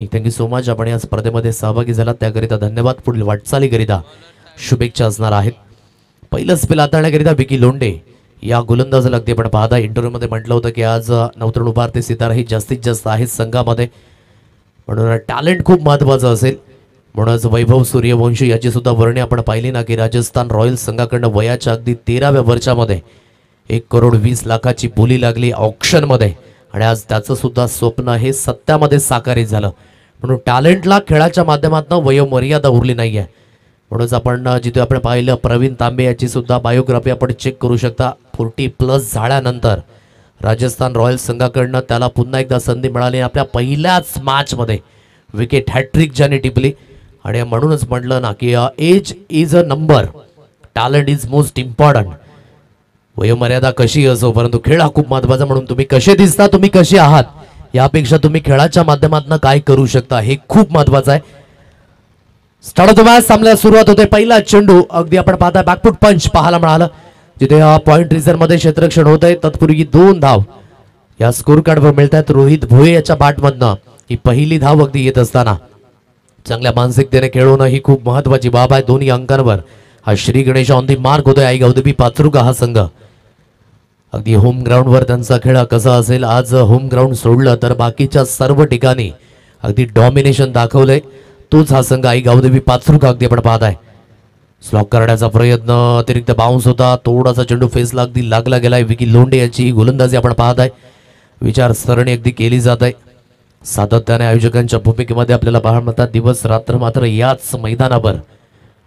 Thank you so much. आपण या स्पर्धेमध्ये सहभागी झालात त्याकरिता धन्यवाद. पुढील वाटचालीकरिता शुभेच्छा असणार आहेत. पहिलं स्पेल हाताळण्याकरिता विकी लोंढे या गोलंदाजाला अगदी आपण पाहता इंटरव्ह्यूमध्ये म्हटलं होतं की आज नवतरुण उभारते सितारा ही जास्तीत जास्त आहेत संघामध्ये, म्हणून टॅलेंट खूप महत्त्वाचं असेल. म्हणूनच वैभव सूर्यवंशी याची सुद्धा वर्णी आपण पाहिली ना की राजस्थान रॉयल्स संघाकडनं वयाच्या अगदी 13व्या वर्षामध्ये 1,20,00,000ची बोली लागली ऑक्शनमध्ये आणि आज त्याचं सुद्धा स्वप्न हे सत्यामध्ये साकारित झालं. म्हणून टॅलेंटला खेळाच्या माध्यमातून वयोमर्यादा उरली नाहीये. म्हणूनच आपण जिथे आपण पाहिलं प्रवीण तांबे याची सुद्धा बायोग्राफी आपण चेक करू शकता. 40+ झाल्यानंतर राजस्थान रॉयल्स संघाकडनं त्याला पुन्हा एकदा संधी मिळाली. आपल्या पहिल्याच मॅचमध्ये विकेट हॅट्रिक ज्याने टिपली आणि म्हणूनच म्हटलं ना की age is a number, talent is most important. वयोमर्यादा कशी असो परंतु खेळ हा खूप महत्वाचा. म्हणून तुम्ही कसे दिसता, तुम्ही कसे आहात यापेक्षा तुम्ही खेळाच्या माध्यमातून काय करू शकता हे खूप महत्वाचं आहे. स्टार्ट ऑफ द मॅच सामन्याला सुरुवात होते. पहिला चेंडू अगदी आपण पाहता बॅकफूट पंच पाहायला मिळालं जिथे पॉइंट रिझर्व मध्ये क्षेत्ररक्षण होत आहे. तत्पूर्वी 2 धाव या स्कोर कार्डवर मिळतात रोहित भोये याच्या बॅटमधनं. ही पहिली धाव अगदी येत असताना चांगल्या मानसिकतेने खेळवणं ही खूप महत्वाची बाब आहे. दोन्ही अंकांवर हा Shri Ganesh on the mark होतोय. आई गावदेवी पाचरुका हा संघ अगदी होम ग्राउंडवर त्यांचा खेळ कसा असेल. आज होम ग्राउंड सोडलं तर बाकीच्या सर्व ठिकाणी अगदी डॉमिनेशन दाखवलंय. तोच हा संघ आई गावदेवी पाचरुका अगदी आपण पाहताय. स्लॉक करण्याचा प्रयत्न, अतिरिक्त बाउन्स होता. थोडासा चेंडू फेसला अगदी लागला गेलाय. विकी लोंढे याची गोलंदाजी आपण पाहताय. विचारसरणी अगदी केली जात आहे. सातत्याने आयोजकांच्या भूमिकेमध्ये आपल्याला पाहायला मिळतात. दिवस रात्र मात्र याच मैदानावर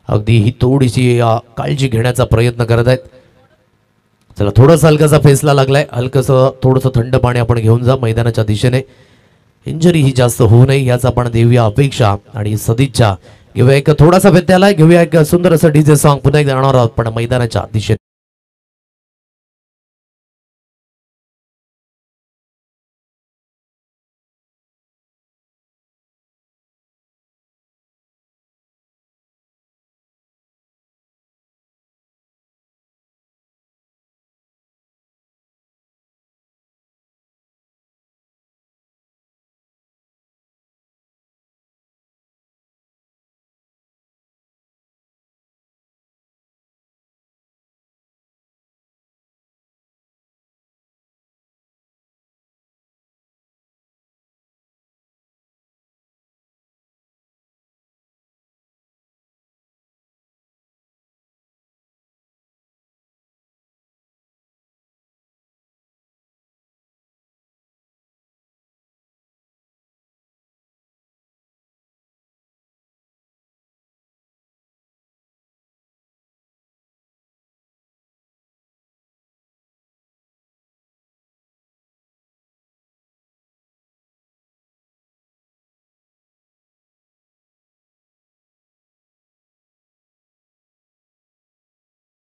अगदी ही थोडीशी काळजी घेण्याचा प्रयत्न करत आहेत. चला थोडासा हलकासा फेसला लागलाय. हलकसं थोडंसं थंड पाणी आपण घेऊन जा मैदानाच्या दिशेने. इंजरी ही जास्त होऊ नये याच आपण देऊया अपेक्षा आणि सदिच्छा. घेऊया एक थोडासा व्यत्यय, घेऊया एक सुंदर असं डीजे सॉन्ग पुन्हा एकदा जाणार आहोत पण मैदानाच्या दिशेने.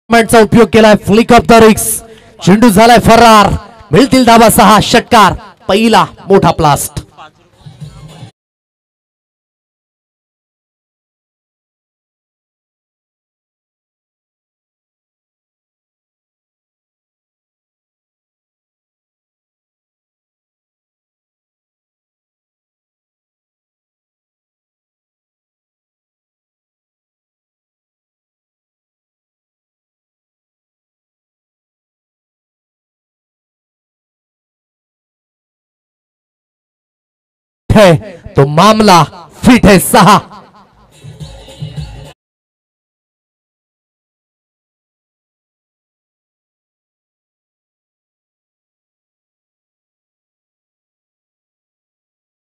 चा उपयोग केलाय. फ्लिक ऑफ द रिक्स चेंडू झालाय फरार. मिळतील धावा 6. षटकार पहिला मोठा प्लास्ट. है तो मामला फिट है. 6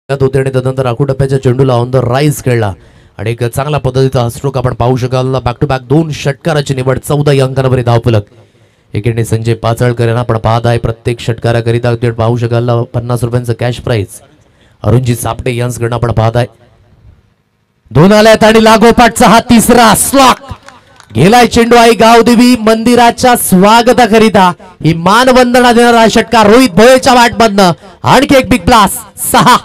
होते आणि त्यानंतर राखू टप्प्याच्या चेंडूला ऑन द राईज खेळला आणि एक चांगल्या पद्धतीचा हा स्ट्रोक आपण पाहू शकाल. बॅक टू बॅक 2 षटकाराची निवड. 14 अंकांवर धावफलक. एकीकडे संजय पाचळकर यांना आपण पाहत आहे. प्रत्येक षटकाराकरिता पाहू शकाल 50 रुपयांचं कॅश प्राइज. अरुणजी सापटे यांच्याकडनं आपण पाहत आहे. 2 आल्यात आणि लागोपाठचा हा तिसरा स्लॉक गेलाय. चेंडू आई गावदेवी मंदिराच्या स्वागताकरिता ही मानवंदना देणारा षटकार रोहित भोयेच्या बॅटमधनं. आणखी एक बिग ब्लास्ट. 6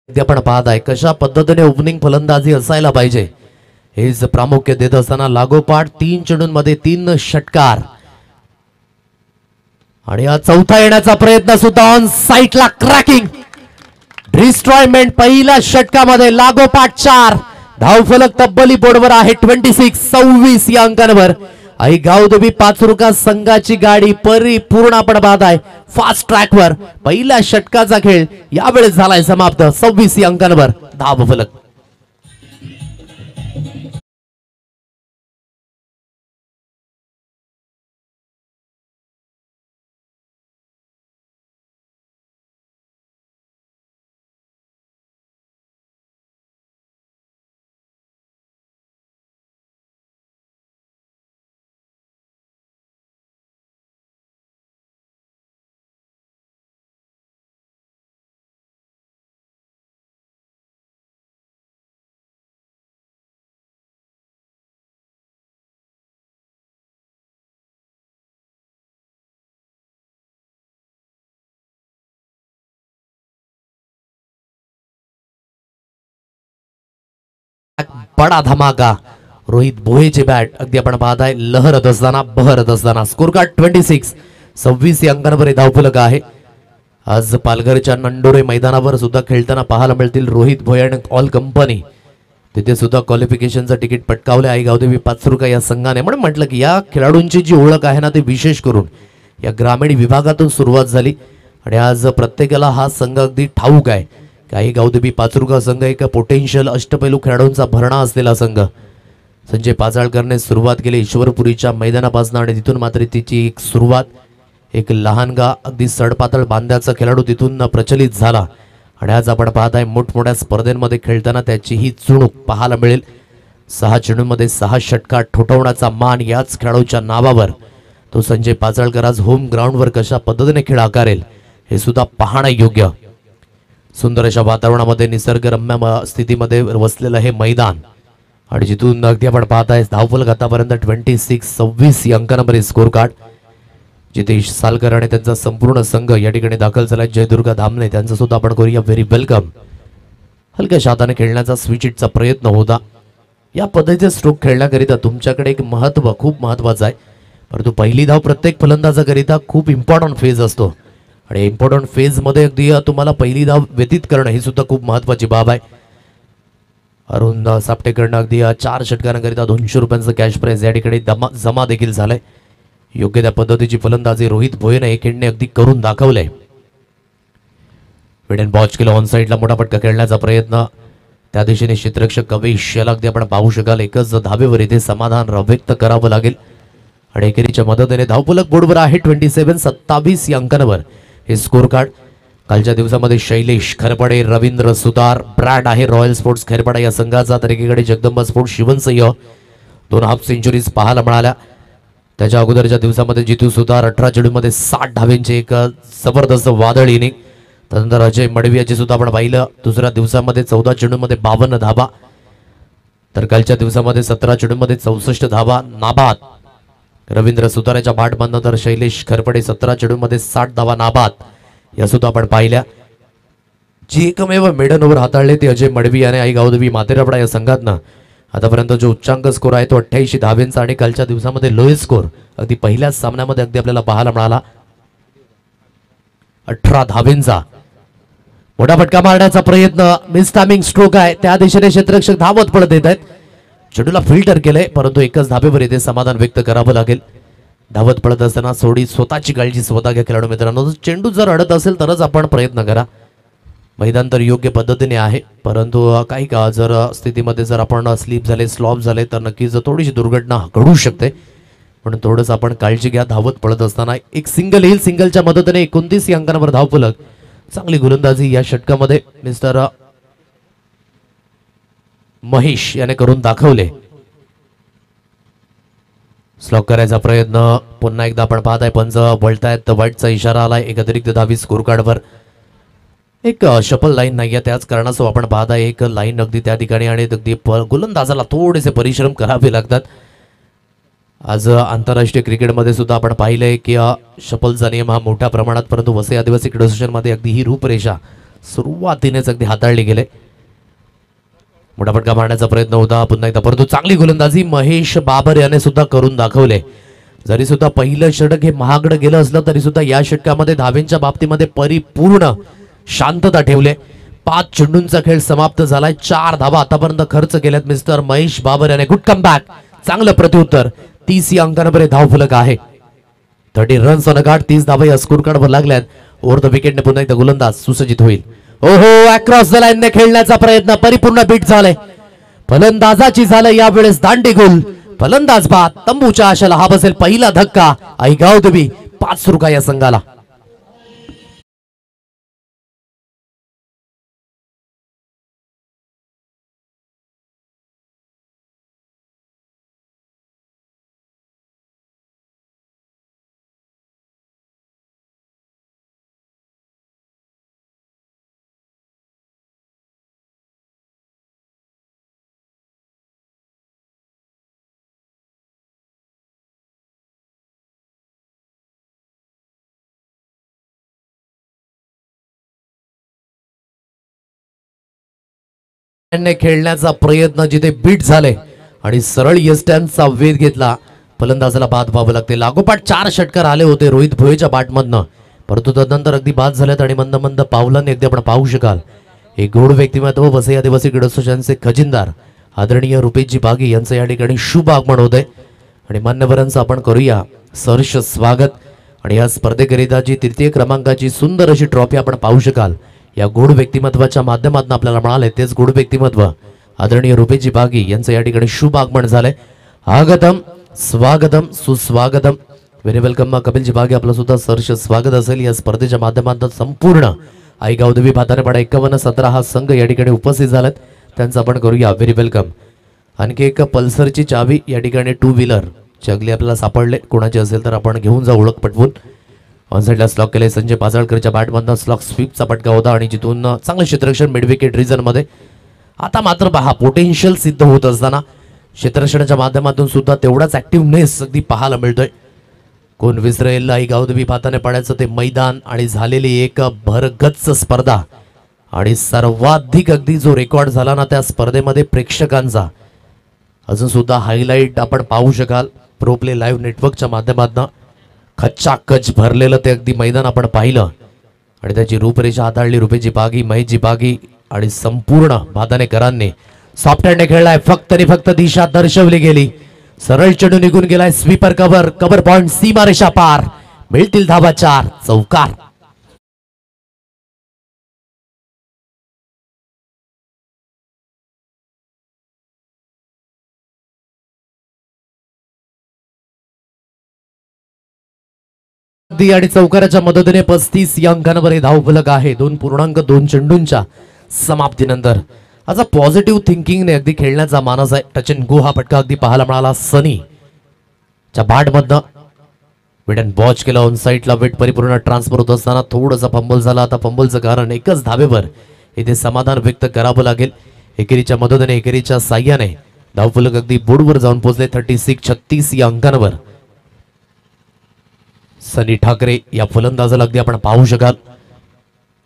ते आपण पाहत आहे कशा पद्धतीने ओपनिंग फलंदाजी असायला पाहिजे हेच प्रामुख्य देत असताना लागोपाठ 3 चेंडूंमध्ये 3 षटकार आणि हा चौथा येण्याचा प्रयत्न सुद्धा ऑन साइटला क्रॅकिंग डिस्ट्रॉयमेंट पहिल्या षटकामध्ये लागोपाठ 4 धावफलक तब्बली बोर्डवर आहे 26 या अंकांवर आई गावदेवी पाचरुका संघाची गाडी परिपूर्ण आपण पाहत आहे फास्ट ट्रॅकवर पहिल्या षटकाचा खेळ यावेळेस झालाय समाप्त 26 या अंकांवर धावफलक बडा धमाका रोहित भोयेचे बॅट अगदी आपण पाहताय लहरत असताना बहरत असताना स्कोर कार्ड 26 या अंकांवर धावफलक आहे आज पालघरच्या नंडोरे मैदानावर सुद्धा खेळताना पाहायला मिळतील रोहित भोये आणि ऑल कंपनी तिथे सुद्धा क्वालिफिकेशनचं तिकीट पटकावले आई गावदेवी पाचरुका या संघाने म्हणून म्हटलं की या खेळाडूंची जी ओळख आहे ना ते विशेष करून या ग्रामीण विभागातून सुरुवात झाली आणि आज प्रत्येकाला हा संघ अगदी ठाऊक आहे काही गावदेवी पाचरुका संघ एक पोटेन्शियल अष्टपैलू खेळाडूंचा भरणा असलेला संघ संजय पाचाळकरने सुरुवात केली ईश्वरपुरीच्या मैदानापासून आणि तिथून मात्र तिची एक सुरुवात एक लहानगा अगदी सडपातळ बांध्याचा खेळाडू तिथून प्रचलित झाला आणि आज आपण पाहताय मोठमोठ्या स्पर्धेमध्ये खेळताना त्याची ही चुणूक पाहायला मिळेल 6 चेंडूंमध्ये 6 षटकार ठोठवण्याचा मान याच खेळाडूच्या नावावर तो संजय पाचाळकर आज होम ग्राउंडवर कशा पद्धतीने खेळ आकारेल हे सुद्धा पाहणं योग्य सुंदर अशा वातावरणामध्ये निसर्गरम्य स्थितीमध्ये वसलेलं हे मैदान आणि जिथून अगदी आपण पाहताय धावफलक आतापर्यंत 26 या अंकांवर स्कोर कार्ड जितेश सालकर आणि त्यांचा संपूर्ण संघ या ठिकाणी दाखल झाला जयदुर्गा धामणे त्यांचा सुद्धा आपण करूया व्हेरी वेलकम हलक्या हाताने खेळण्याचा स्विचिटचा प्रयत्न होता या पद्धतीचे स्ट्रोक खेळण्याकरिता तुमच्याकडे एक महत्त्व खूप महत्त्वाचं आहे परंतु पहिली धाव प्रत्येक फलंदाजाकरिता खूप इम्पॉर्टंट फेज असतो आणि इम्पॉर्टंट फेज मध्ये अगदी तुम्हाला पहिली धाव व्यतीत करणं ही सुद्धा खूप महत्त्वाची बाब आहे अरुण सापटेकडनं अगदी 4 षटकारांकरिता 200 रुपयांचं कॅश प्राइज या ठिकाणी जमा देखील झालंय योग्य त्या पद्धतीची फलंदाजी रोहित भोयेने एकेंडने अगदी करून दाखवलंय विडन बॉच केलं ऑन साइडला मोठा फटका खेळण्याचा प्रयत्न त्या दिशेने क्षेत्ररक्षक कवेश याला अगदी आपण पाहू शकाल एकच धाबेवर इथे समाधान व्यक्त करावं लागेल आणि एकेरीच्या मदतीने धावफलक बोर्डवर आहे 27 या अंकांवर हे स्कोर कार्ड कालच्या दिवसामध्ये शैलेश खरपडे रवींद्र सुतार ब्रँड आहे रॉयल स्पोर्ट्स खरपडा या संघाचा तर एकीकडे जगदंबा स्पोर्ट्स शिवनसय्य 2 हाफ सेंचुरीज पाहायला मिळाल्या त्याच्या अगोदरच्या दिवसामध्ये जितू सुतार 18 चेंडूंमध्ये 60 धावेंचे एक जबरदस्त वादळ इनिंग त्यानंतर अजय मडवियाचे सुद्धा आपण पाहिलं दुसऱ्या दिवसामध्ये 14 चेंडूंमध्ये 52 धाबा तर कालच्या दिवसामध्ये 17 चेंडूंमध्ये 64 धाबा नाबाद रवींद्र सुताराच्या बाटबंदानंतर शैलेश खरपडे 17 चेंडूंमध्ये 60 धावा नाबाद या सुद्धा आपण पाहिल्या जी एकमेव मेडन ओव्हर हाताळले ते अजय मडवी आणि आई गावदेवी मातेरापडा या संघातनं आतापर्यंत जो उच्चांक स्कोर आहे तो 88 धावेंचा आणि कालच्या दिवसामध्ये लोएस्ट स्कोर अगदी पहिल्याच सामन्यामध्ये अगदी आपल्याला पाहायला मिळाला 18 धावेंचा मोठा फटका मारण्याचा प्रयत्न मिस टायमिंग स्ट्रोक आहे त्या दिशेने क्षेत्ररक्षक धावत पडत येत आहेत चेंडूला फिल्टर केलंय परंतु एकच धाबेवर इथे समाधान व्यक्त करावं लागेल धावत पडत असताना सोडी स्वतःची काळजी स्वतः घ्या खेळाडू मित्रांनो चेंडू जर अडत असेल तरच आपण प्रयत्न करा मैदान तर योग्य पद्धतीने आहे परंतु काही का जर स्थितीमध्ये जर आपण स्लिप झाले स्लॉप झाले तर नक्कीच थोडीशी दुर्घटना घडू शकते म्हणून थोडंसं आपण काळजी घ्या धावत पडत असताना एक सिंगल येईल सिंगलच्या मदतीने 29 अंकांवर धावफलक चांगली गोलंदाजी या षटकामध्ये मिस्टर महेश याने करून दाखवले स्लॉक करायचा प्रयत्न पुन्हा एकदा आपण पाहताय पंच वळतायत वाईटचा इशारा आलाय एक अतिरिक्त धावी स्कोर कार्डवर एक शफल लाईन नाही आहे त्याच कारणास्तव आपण पाहताय एक लाईन अगदी त्या ठिकाणी आणि अगदी गोलंदाजाला थोडेसे परिश्रम करावे लागतात आज आंतरराष्ट्रीय क्रिकेटमध्ये सुद्धा आपण पाहिलंय की शफलचा नियम हा मोठ्या प्रमाणात परंतु वसई आदिवासी क्रीडा मध्ये अगदी ही रूपरेषा सुरुवातीनेच अगदी हाताळले गेले. मोठा फटका मारण्याचा प्रयत्न होता पुन्हा एकदा, परंतु चांगली गोलंदाजी महेश बाबर याने सुद्धा करून दाखवले. जरी सुद्धा पहिलं षटक हे महागडं गेलं असलं तरी सुद्धा या षटकामध्ये धावेंच्या बाबतीमध्ये परिपूर्ण शांतता ठेवले. 5 चेंडूंचा खेळ समाप्त झालाय. 4 धावा आतापर्यंत खर्च केल्यात मिस्टर महेश बाबर याने. गुड कमबॅक, चांगलं प्रत्युत्तर. 30 या अंकांवर धावफलक आहे. 30 रन्स ऑन गार्ड, 30 धावा या स्कोर कार्डवर लागल्यात. ओव्हर द विकेटने पुन्हा एकदा गोलंदाज सुसज्जित होईल. ओहो, अक्रॉस द लाईनने खेळण्याचा प्रयत्न परिपूर्ण बीट झालाय. फलंदाजाची झालं यावेळेस दांडी गोल. फलंदाज बाद. तंबूच्या आशाला हा बसेल पहिला धक्का. आईगाव देवी 5 रुका या संघाला. खेळण्याचा प्रयत्न जिथे बीट झाले आणि सरळ यस्टॅनचा वेध घेतला. फलंदाजाला बाद व्हावं लागते. लागोपाठ 4 षटकार आले होते रोहित भोयेच्या बॅटमधनं, परंतु तदनंतर अगदी बाद झाल्यात आणि मंद मंद पावलांनी अगदी आपण पाहू शकाल एक गोड व्यक्तिमत्व वसई आदिवासी क्रीडा असोसिएशनचे खजिनदार आदरणीय रुपेशजी बागी यांचं या ठिकाणी शुभ आगमन होत आहे. आणि मान्यवरांचं आपण करूया सहर्ष स्वागत. आणि या स्पर्धेकरिता जी 3य क्रमांकाची सुंदर अशी ट्रॉफी आपण पाहू शकाल या गोड व्यक्तिमत्वाच्या माध्यमातून आपल्याला मिळाले. तेच गोड व्यक्तिमत्व आदरणीय रुपेशजी बागी यांचं या ठिकाणी शुभ आगमन झालंय. आगतम स्वागतम सुस्वागतम. व्हेरी वेलकम कपिलजी बागे, आपलं सुद्धा सहर्ष स्वागत असेल. या स्पर्धेच्या माध्यमातून संपूर्ण आईगाव देवी भातारेपाडा 51-17 हा संघ या ठिकाणी उपस्थित झालात. त्यांचं आपण करूया व्हेरी वेलकम. आणखी एक पल्सरची चावी या ठिकाणी 2 व्हीलर जगली आपल्याला सापडले. कोणाचे असेल तर आपण घेऊन जाऊ ओळख पटवून. ऑनसाइडला स्लॉक केले संजय पाजाळकरच्या बॅटमधनं. स्लॉक स्वीपचा फटका होता आणि जिथून चांगलं क्षेत्ररक्षण मिड विकेट रिजन मध्ये. आता मात्र पहा पोटेन्शियल सिद्ध होत असताना क्षेत्ररक्षणाच्या माध्यमातून सुद्धा तेवढाच ऍक्टिव्हनेस अगदी पाहायला मिळतोय. कोण विसरेल आईगाव देवी भाताने पाड्याचं ते मैदान आणि झालेली एक भरगच्च स्पर्धा आणि सर्वाधिक अगदी जो रेकॉर्ड झाला ना त्या स्पर्धेमध्ये प्रेक्षकांचा, अजून सुद्धा हायलाइट आपण पाहू शकाल प्रो प्ले लाईव्ह नेटवर्कच्या माध्यमातून. खच्चाखच भरलेलं ते अगदी मैदान आपण पाहिलं आणि त्याची रूपरेषा हाताळली रुपेशजी बागी, महेशजी बागी आणि संपूर्ण भातानेकरांनी. सॉफ्ट हँडने खेळलाय, फक्त आणि फक्त दिशा दर्शवली गेली. सरळ चेंडू निघून गेलाय. स्वीपर कव्हर, कव्हर पॉइंट, सीमारेषा पार. मिळतील धावा 4, चौकार. आणि चौकाराच्या मदतीने 35 या अंकांवर धावफलक आहे. 2.2 चेंडूंच्या समाप्तीनंतर आता पॉझिटिव्ह थिंकिंगने अगदी खेळण्याचा मानस आहे. टच अँड गो हा फटका अगदी पाहायला मिळाला. सनी च्या बॅटमधनं वेट अँड वॉच केला. ऑन साईडला वेट परिपूर्ण ट्रान्सफर होत असताना थोडंसं फंबल झाला. आता फंबलचं कारण एकच धावेवर इथे समाधान व्यक्त करावं लागेल. एकेरीच्या मदतीने एकेरीच्या साह्याने धावफलक अगदी बोर्डवर जाऊन पोहोचले. 36 या अंकांवर. सनी ठाकरे या फलंदाजाला अगदी आपण पाहू शकाल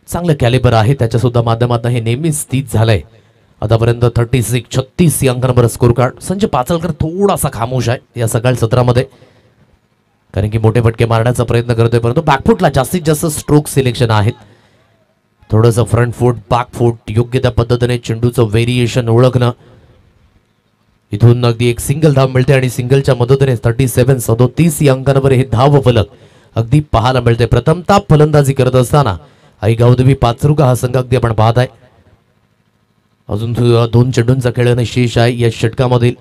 चांगलं कॅलिबर आहे. त्याच्या सुद्धा माध्यमातून हे नेहमीच स्थित झालंय. आतापर्यंत 36 या अंकांवर स्कोर कार्ड. संजय पाचलकर थोडासा खामोश आहे या सकाळ सत्रामध्ये, कारण की मोठे फटके मारण्याचा प्रयत्न करतोय, परंतु बॅकफुटला जास्तीत जास्त स्ट्रोक सिलेक्शन आहेत. थोडंसं फ्रंट फूट बॅक फूट योग्य त्या पद्धतीने चेंडूचं व्हेरिएशन ओळखणं. इथून अगदी एक सिंगल धाव मिळते आणि सिंगलच्या मदतीने 37 या अंकांवर हे धाव फलक अगदी पाहायला मिळते. प्रथमतः फलंदाजी करत असताना आईगाव देवी पाचरुका हा संघ अगदी आपण पाहत आहे. अजून 2 चेंडूंचा खेळणे शेष आहे या षटकामधील.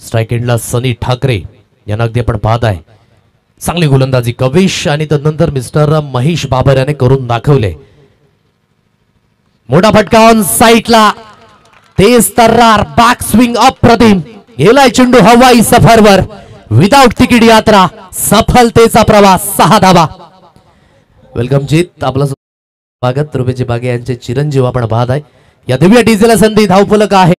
स्ट्राईक एंडला सनी ठाकरे यांना अगदी आपण पाहत आहे. चांगली गोलंदाजी कवेश आणि तदनंतर मिस्टर महेश बाबर याने करून दाखवले. मोठा फटका ऑन साईडला. तेज तर्रार बॅक स्विंग अप्रतिम. गेलाय चेंडू हवाई सफरवर. विदाउट तिकीट यात्रा सफलतेचा प्रवास. 6 धावा. वेलकम जीत, आपलं स्वागत. रुपेशजी बागे यांचे चिरंजीव आपण पाहत आहे. या दिव्य डीजेला संधी धावफलक आहे.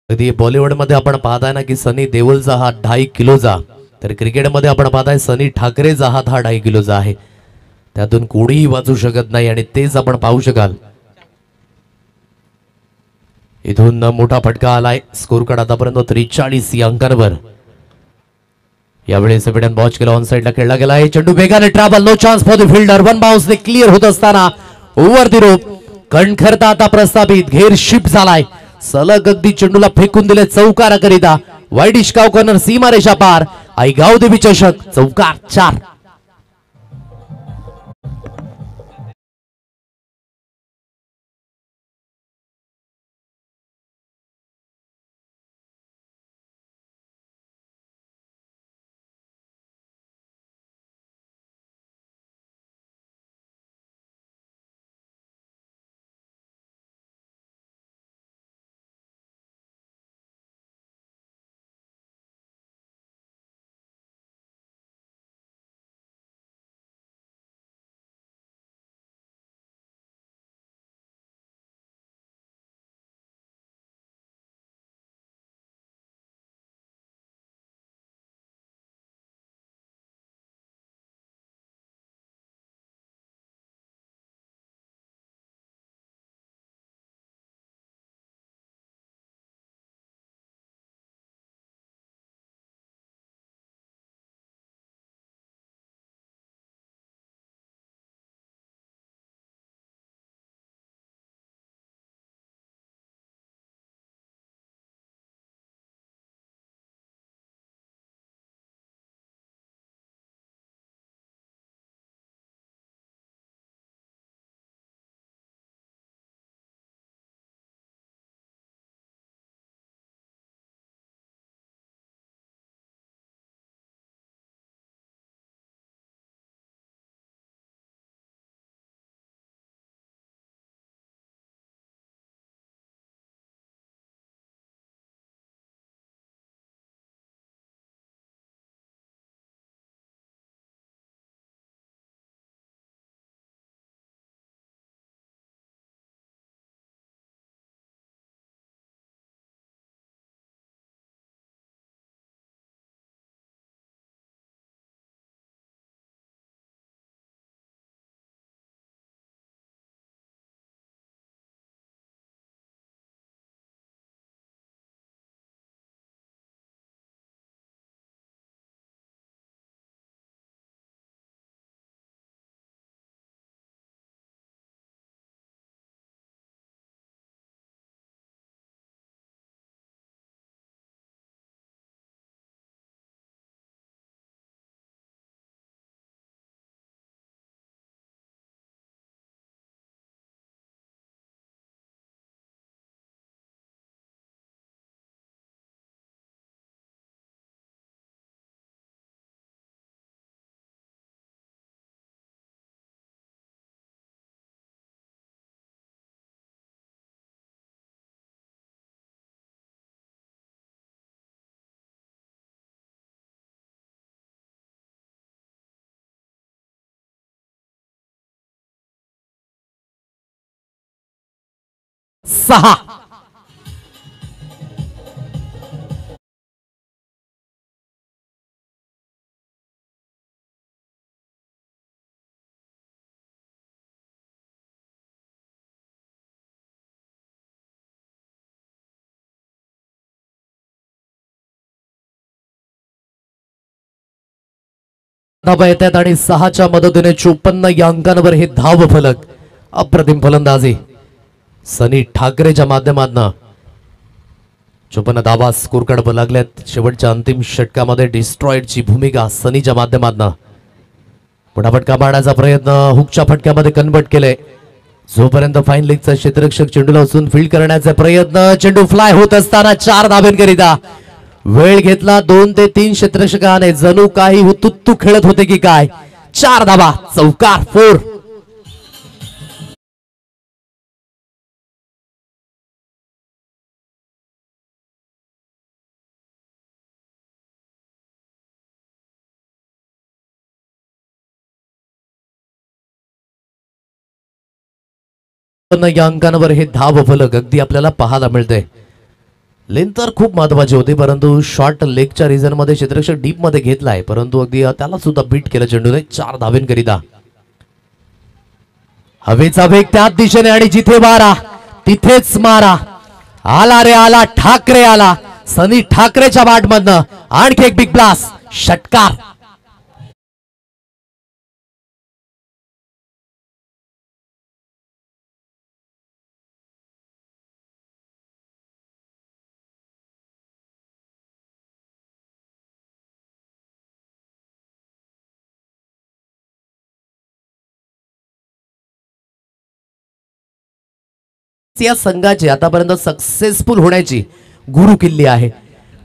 अगदी बॉलिवूडमध्ये आपण पाहताय ना की सनी देओलचा हात 2.5 किलोचा, तर क्रिकेटमध्ये आपण पाहताय सनी ठाकरेचा हात हा 2.5 किलोचा आहे. त्यातून कोणीही वाचू शकत नाही आणि तेच आपण पाहू शकाल. इथून मोठा फटका आलाय. स्कोर कार्ड आतापर्यंत 43 या अंकांवर. यावेळी सेपीडन बॉच केला, ऑन साइडला खेळला गेलाय. चेंडू वेगाने travel, no chance for the fielder. One bounce ने क्लिअर होत असताना ओव्हर द रोप कणखरता आता प्रस्थापित. घेर शिफ्ट झालाय. सलग अगदी चेंडूला फेकून दिले चौकाराकरिता. वाईड इश्काव कॉर्नर, सीमारेषा पार. आईगाव देवी चषक चौकार 4. सहा. धावा येतात आणि 6च्या मदतीने 54 या अंकांवर हे धाव फलक. अप्रतिम फलंदाजी सनी ठाकरेच्या माध्यमातून. 54 धावा स्कोर कार्ड लागल्यात. शेवटच्या अंतिम षटकामध्ये डिस्ट्रॉयडची भूमिका सनीच्या माध्यमातून. पुन्हा फटका मारण्याचा प्रयत्न, हुकच्या फटक्यामध्ये कन्वर्ट केले. जोपर्यंत फाईन लेगचा क्षेत्ररक्षक चेंडूला उचलून फील्ड करण्याचा प्रयत्न. चेंडू फ्लाय होत असताना 4 धाब्यांकरिता. वेळ घेतला 2 ते 3 क्षेत्ररक्षकाने. जणू काही हुतुत्तू खेळत होते की काय. 4 धाबा चौकार 4. या अंकांवर हे धाव फलक अगदी आपल्याला पाहायला मिळते. लेन तर खूप महत्वाची होती, परंतु शॉर्ट लेगच्या रिझन मध्ये क्षेत्ररक्षक डीप मध्ये घेतलाय, परंतु अगदी त्याला सुद्धा बीट केलं चेंडूने 4 धावेंकरिता. हवेचा वेग त्याच दिशेने आणि जिथे मारा तिथेच मारा. आला रे आला, ठाकरे आला. सनी ठाकरेच्या बॅटमधनं आणखी एक बिग ब्लास्ट, षटकार. या संघाची आतापर्यंत सक्सेसफुल होण्याची गुरु किल्ली आहे.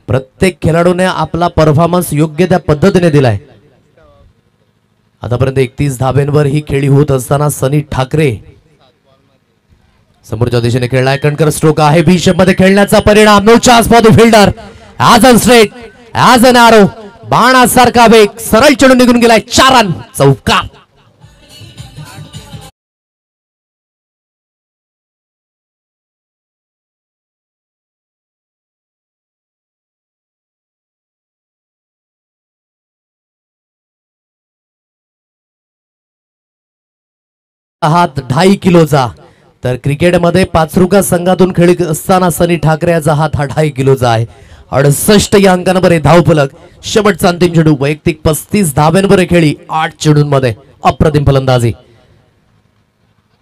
प्रत्येक खेळाडूने आपला परफॉर्मन्स योग्य त्या पद्धतीने दिलाय. आतापर्यंत 31 धाब्यांवर ही खेळी होत असताना सनी ठाकरे समोरच्या दिशेने खेळलाय. कणकर स्ट्रोक आहे, बी शेप मध्ये खेळण्याचा परिणाम. No chance for the fielder. As an straight, as an arrow, बाणासारखा वेग, सरळ चेंडू निघून गेलाय. 4 रन, चौकार. हात 2.5 किलोचा, तर क्रिकेटमध्ये पाचरुका संघातून खेळत असताना सनी ठाकरे याचा हात हा 2.5 किलोचा आहे. 68 या अंकांवर धावफलक. शेवटचा अंतिम चेंडू. वैयक्तिक 35 धाब्यांवर खेळी 8 चेंडूंमध्ये. अप्रतिम फलंदाजी.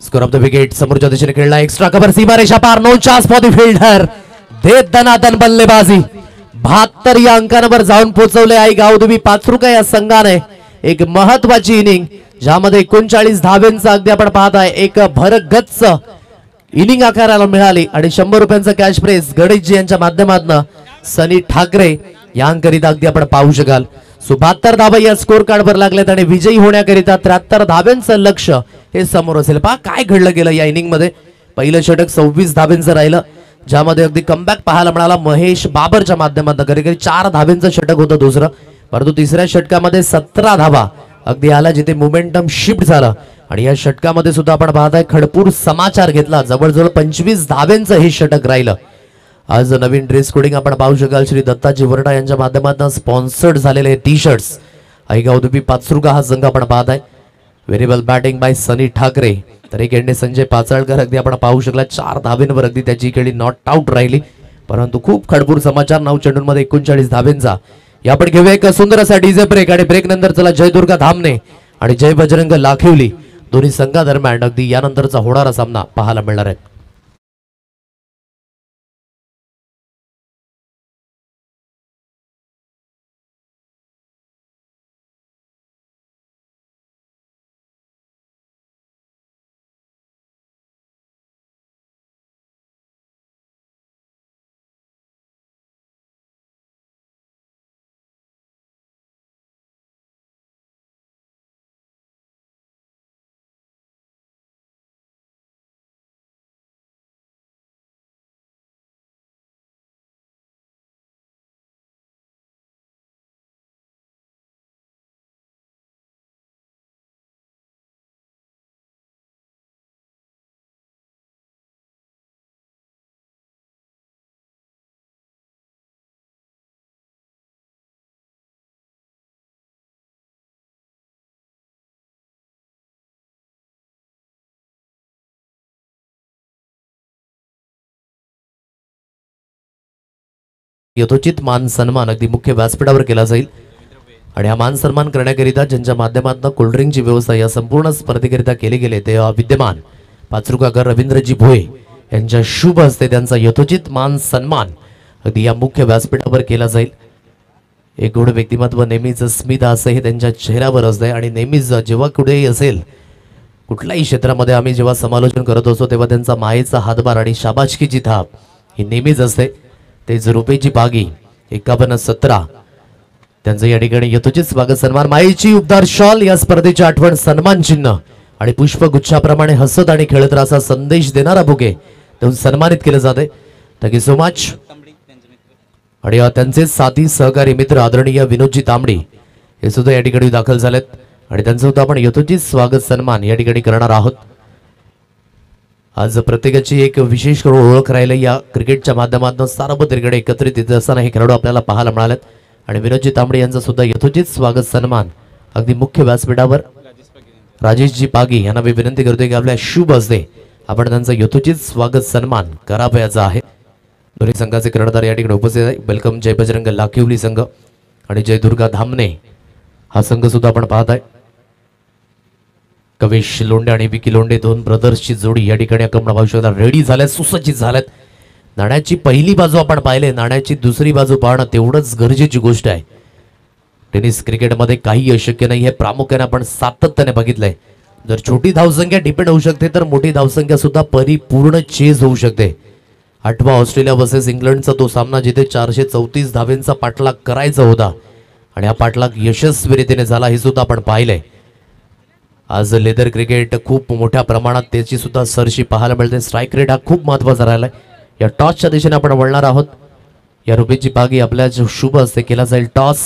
Score of the wicket. समोरच्या दिशेने खेळला, एक्स्ट्रा कव्हर, सीमारेषा पार. No chance for the fielder. देत दनादन बल्लेबाजी. 72 या अंकांवर जाऊन पोहोचवले आई गावदेवी पाचरुका या संघाने. एक महत्वाची इनिंग ज्यामध्ये 39 धाब्यांचा अगदी आपण पाहताय एक भरगच्च इनिंग आकाराला मिळाली आणि 100 रुपयांचा कॅश प्राइज गणेशजी यांच्या माध्यमातून सनी ठाकरे यांकरिता अगदी आपण पाहू शकाल. 72 धाबा या स्कोर कार्डवर लागलेत आणि विजयी होण्याकरिता 73 धाब्यांचं लक्ष हे समोर असेल. पहा काय घडलं गेलं या इनिंग मध्ये. पहिलं षटक 26 धाब्यांचं राहिलं, ज्यामध्ये अगदी कमबॅक पाहायला मिळाला महेश बाबरच्या माध्यमातून. कधी 4 धाब्यांचं षटक होतं दुसरं, परंतु तिसऱ्या षटकामध्ये 17 धाबा अगदी आला, जिथे मोमेंटम शिफ्ट झालं. आणि या षटकामध्ये सुद्धा आपण पाहताय खडपूर समाचार घेतला. जवळजवळ 25 धाब्यांचं हे षटक राहिलं. आज नवीन ड्रेस कोडिंग आपण पाहू शकाल. श्री दत्ताजी वरडा यांच्या माध्यमातून स्पॉन्सर्ड झालेले टी शर्ट्स. गावदेवी पाचरुका हा संघ आपण पाहताय. व्हेरिएबल बॅटिंग बाय सनी ठाकरे. तर एक एंडे संजय पाचाळकर अगदी आपण पाहू शकला. 4 धाब्यांवर अगदी त्याची खेळी नॉट आउट राहिली, परंतु खूप खडपूर समाचार. 9 चेंडूंमध्ये 39 धाब्यांचा. यापण घेऊया एक सुंदर असा डीजे ब्रेक आणि ब्रेक नंतर चला जयदुर्गा धामणे आणि जय बजरंग लाखिवली दोन्ही संघादरम्यान अगदी यानंतरचा होणारा सामना पाहायला मिळणार आहे. यथोचित मान सन्मान अगदी मुख्य व्यासपीठावर केला जाईल आणि हा मान सन्मान करण्याकरिता ज्यांच्या माध्यमातून कोल्ड्रिंकची व्यवस्था या संपूर्ण स्पर्धेकरिता केली गेले ते विद्यमान पाचरुकाकर रवींद्रजी भोये यांच्या शुभ हस्ते त्यांचा यथोचित मान सन्मान अगदी या मुख्य व्यासपीठावर केला जाईल. एक गोड व्यक्तिमत्व नेहमीच स्मित असं हे त्यांच्या चेहऱ्यावर असते आणि नेहमीच जेव्हा कुठेही असेल कुठल्याही क्षेत्रामध्ये आम्ही जेव्हा समालोचन करत असतो तेव्हा त्यांचा मायेचा हातभार आणि शाबासकीची थाप ही नेहमीच असते. तेच रुपयेची बागी 51-17 त्यांचं या ठिकाणी यथोचित स्वागत सन्मान. मायेची उबदार शॉल या स्पर्धेची आठवण सन्मान चिन्ह आणि पुष्पगुच्छाप्रमाणे हसत आणि खेळत असा संदेश देणारा बुके देऊन सन्मानित केले जाते. Thank you so much. आणि त्यांचे साथी सहकारी मित्र आदरणीय विनोदजी तांबडी हे सुद्धा या ठिकाणी दाखल झालेत आणि त्यांचं सुद्धा आपण यथोचित स्वागत सन्मान या ठिकाणी करणार आहोत. आज प्रत्येकाची एक विशेष करून ओळख राहिली या क्रिकेटच्या माध्यमातून सार्वत्रिकडे एकत्रित येत असताना हे खेळाडू आपल्याला पाहायला मिळालेत आणि विनोदजी तांबडे यांचा सुद्धा यथोचित स्वागत सन्मान अगदी मुख्य व्यासपीठावर राजेशजी पागी यांना मी विनंती करतोय की आपल्या शुभ हस्ते आपण त्यांचा यथोचित स्वागत सन्मान करावयाचा आहे। दोन्ही संघाचे कर्णधार या ठिकाणी उपस्थित आहे। वेलकम जय बजरंग लाखिवली संघ आणि जय दुर्गा धामणे हा संघ सुद्धा आपण पाहत आहे। कवेश लोंडे आणि विकी लोंडे दोन ब्रदर्सची जोडी या ठिकाणी आपण पाहू शकता रेडी झाल्यात, सुसज्जित झाल्यात। नाण्याची पहिली बाजू आपण पाहिले, नाण्याची दुसरी बाजू पाहणं तेवढंच गरजेची गोष्ट आहे। टेनिस क्रिकेटमध्ये काही अशक्य नाही हे प्रामुख्याने आपण सातत्याने बघितलंय। जर छोटी धावसंख्या डिपेंड होऊ शकते तर मोठी धावसंख्या सुद्धा परिपूर्ण चेज होऊ शकते। 8वा ऑस्ट्रेलिया वर्सेस इंग्लंडचा तो सामना जिथे 434 धावेंचा पाठलाग करायचा होता आणि हा पाठलाग यशस्वीरित्याने झाला हे सुद्धा आपण पाहिलंय। आज लेदर क्रिकेट खूप मोठ्या प्रमाणात त्याची सुद्धा सरशी पाहायला मिळते। स्ट्राईक रेट हा खूप महत्त्वाचा राहिलाय। या टॉसच्या दिशेने आपण वळणार आहोत। या रुपेशजी पागी आपल्या शुभ हस्ते केला जाईल टॉस।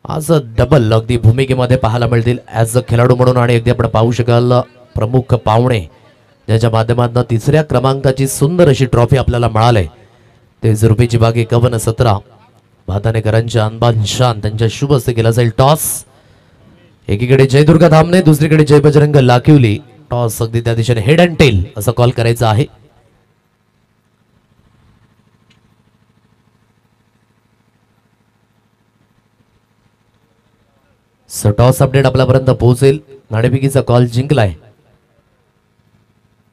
आज डबल अगदी भूमिकेमध्ये पाहायला मिळतील ॲज अ खेळाडू म्हणून आणि अगदी आपण पाहू शकाल प्रमुख पाहुणे ज्याच्या माध्यमातून तिसऱ्या क्रमांकाची सुंदर अशी ट्रॉफी आपल्याला मिळाली ते रुपेशजी पागी कवन 17 भातानेकरांच्या अनबान शान त्यांच्या शुभ हस्ते केला जाईल टॉस। एकीकडे जय दुर्गा धामणे दुसरीकडे जय बजरंग लाखिवली। टॉस अगदी त्या दिशेने हेड अँड टेल असं कॉल करायचा आहे। सो टॉस अपडेट आपल्यापर्यंत पोहोचेल। नाणेफेकीचा कॉल जिंकलाय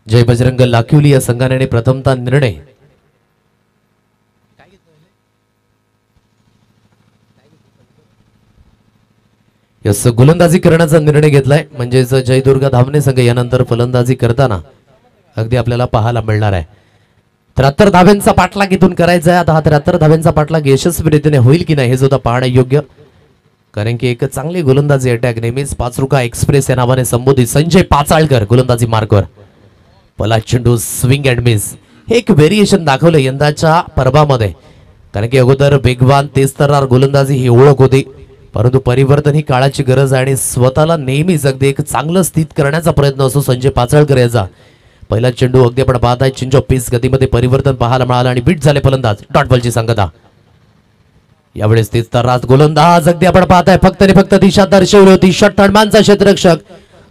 जय बजरंग लाखिवली या संघाने प्रथमतः निर्णय यस गोलंदाजी करण्याचा निर्णय घेतलाय म्हणजेच जय दुर्गा धामणे संघ यानंतर फलंदाजी करताना अगदी आपल्याला पाहायला मिळणार आहे। 73 धाव्यांचा पाठलाग इथून करायचा आहे। आता हा 73 धाव्यांचा पाठलाग यशस्वीरित्याने होईल की नाही हे सुद्धा पाहणं योग्य, कारण की एक चांगली गोलंदाजी अटॅक नेहमीच पाचरुका एक्सप्रेस या नावाने संबोधित संजय पाचाळकर गोलंदाजी मार्कवर पला चेंडू स्विंग अँड मिस हे एक व्हेरिएशन दाखवलं यंदाच्या पर्वामध्ये, कारण की अगोदर वेगवान तेजतर्रार गोलंदाजी ही ओळख होती परंतु परिवर्तन ही काळाची गरज आहे आणि स्वतःला नेहमीच अगदी एक चांगलं स्थित करण्याचा प्रयत्न असतो संजय पाचाळकर याचा। पहिला चेंडू अगदी आपण पाहताय चेंज ऑफ पेस गतीमध्ये परिवर्तन पाहायला मिळालं आणि बीट झाले फलंदाज डॉट बॉलची सांगता। यावेळेस तेजतर्रार गोलंदाज अगदी आपण पाहताय फक्त आणि फक्त दिशा दर्शवली होती। षट थर्डमॅनचा क्षेत्ररक्षक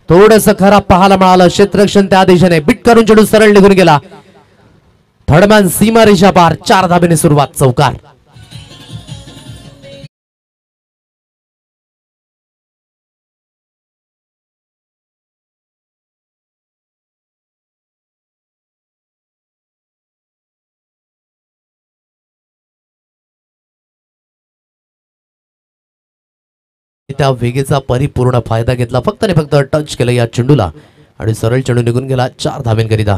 थोडंसं खराब पाहायला मिळालं, क्षेत्ररक्षण त्या दिशेने बीट करून चेंडू सरळ निघून गेला। थर्डमॅन सीमा रेषा पार 4 धाबेने सुरुवात चौकार। त्या वेगेचा परिपूर्ण फायदा घेतला, फक्त आणि फक्त टच केलं या चेंडूला आणि सरळ चेंडू निघून गेला 4 धाब्यांकरिता।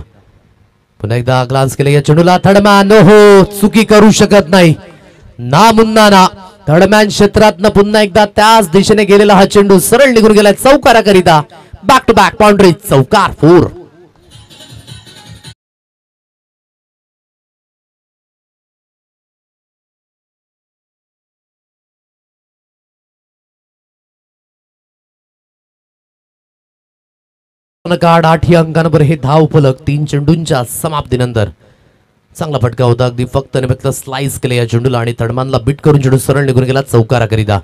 पुन्हा एकदा ग्लान्स केलं या चेंडूला, थर्डमॅन हो चुकी करू शकत नाही ना मुन्ना ना। थर्डमॅन क्षेत्रातनं पुन्हा एकदा त्याच दिशेने गेलेला हा चेंडू सरळ निघून गेला चौकाराकरिता। बॅक टू बॅक बाउंड्री चौकार 4। कार्ड 8 अंकांवर हे धाव फलक 3 चेंडूंच्या समाप्तीनंतर चांगला फटका होता, अगदी फक्त आणि फक्त स्लाइस केले या चेंडूला आणि थर्डमॅनला बीट करून चेंडू सरळ निघून गेला चौकाराकरिता।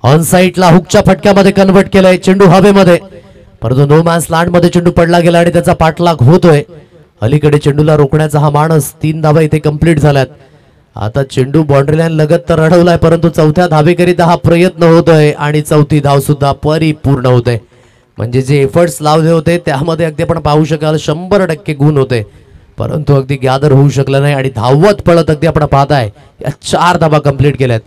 ऑन साइडला हुकच्या फटक्यामध्ये कन्वर्ट केलंय चेंडू हवेमध्ये, परंतु नो मॅन्स लँड मध्ये चेंडू पडला गेला आणि त्याचा पाठलाग होतोय। अलीकडे चेंडूला रोखण्याचा हा माणूस 3 धावा इथे कंप्लीट झाल्यात। आता चेंडू बाउंड्री लाईन लगत तर रडवलाय परंतु चौथ्या धावेकरिता हा प्रयत्न होतोय आणि चौथी धाव सुद्धा परिपूर्ण होते। म्हणजे जे एफर्ट्स लावले होते त्यामध्ये अगदी आपण पाहू शकाल 100% गुण होते परंतु अगदी गॅदर होऊ शकलं नाही आणि धावत पळत अगदी आपण पाहताय या 4 धावा कंप्लीट केल्यात